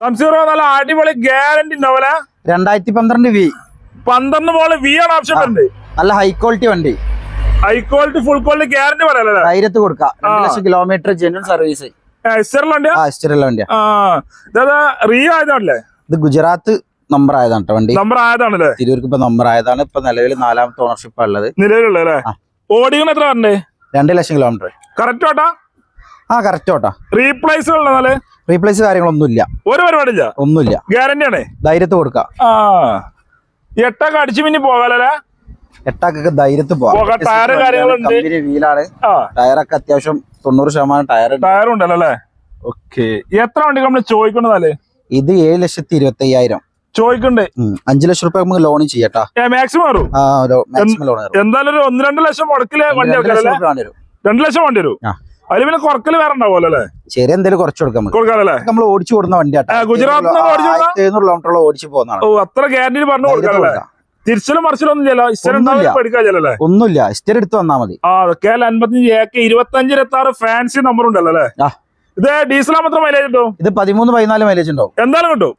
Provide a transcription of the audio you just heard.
സംസീറോ നല്ല അടിപൊളി ഗ്യാരണ്ടി ഉണ്ടാവൂല 2012 വി 12 മോള് വി ആണ് ഓപ്ഷൻ വരുന്നത്. നല്ല ഹൈ ക്വാളിറ്റി വണ്ടി, high quality full quality guarantee പറയാലേ. ധൈര്യത്ത് കൊടുക്കാം. 2 ലക്ഷം കിലോമീറ്റർ ജെന്യൂൻ സർവീസ്. വണ്ടിയാ റിയോ ആയതാണല്ലേ? ഇത് ഗുജറാത്ത് നമ്പർ ആയതാണ് വണ്ടി. നമ്പർ ആയതാണല്ലേ? തിരൂർക്ക് ഇപ്പൊ നമ്പർ ആയതാണ്. ഇപ്പൊ നിലവിൽ 4ാമത്തെ ഓണർഷിപ്പ് ഉള്ളത്. നിലവിലുള്ള ഓടിക്കണ എത്ര പറഞ്ഞേ? 2 ലക്ഷം കിലോമീറ്റർ. കറക്റ്റ് ഓട്ടാ? കറക്റ്റ് ഓട്ടാ. റീപ്ലേസ് റീപ്ലേസ് കാര്യങ്ങളൊന്നുമില്ല, ഒരു പരിപാടിയില്ല, ഒന്നുമില്ല. ഗ്യാരണ്ടി ആണ്, ധൈര്യത്ത് കൊടുക്കാം. 8 അടിച്ചു പിന്നെ പോകാലേ? 8 ധൈര്യത്ത് പോകാം. ടയറ് കാര്യങ്ങളുണ്ട്, വീലാണ്. ടയറൊക്കെ അത്യാവശ്യം 90% ടയറും ഉണ്ടല്ലോ. ഓക്കെ, എത്ര വണ്ടി നമ്മൾ ചോദിക്കണതല്ലേ? ഇത് 7,25,000 ചോദിക്കണ്ടേ. 5 ലക്ഷം റുപ്യ നമുക്ക് ലോൺ ചെയ്യട്ടാ. മാക്സിമം വരും. എന്തായാലും ഒരു 1-2 ലക്ഷം മുടക്കില് വണ്ടി 2 ലക്ഷം വണ്ടി വരും. അതിൽ പിന്നെ കുറക്കല് വേറെ ഉണ്ടാവുമല്ലോ അല്ലേ? ശരി, എന്തായാലും കുറച്ച് കൊടുക്കാമല്ലേ? നമ്മൾ ഓടിച്ചു കൊടുക്കുന്ന വണ്ടിയാട്ടാ. ഗുജറാത്ത് 700 കിലോമീറ്റർ ഓടിച്ചു പോകുന്നതാണ്. അത്ര ഗ്യാരണ്ടി പറഞ്ഞു കൊടുക്കാല്ലേ? തിരിച്ചിലും മറിച്ചിലും ഒന്നും ചെയ്യല്ലോ, ഒന്നുമില്ല. ഹിസ്റ്ററി എടുത്ത് വന്നാൽ മതി. KL55 AK2526 ഫാൻസി നമ്പർ ഉണ്ടല്ലോ അല്ലേ? ഇത് ഡീസൽ മാത്രം മൈലേജ് കിട്ടും. ഇത് 13-14 മൈലേജ് ഉണ്ടാവും. എന്തായാലും കിട്ടും.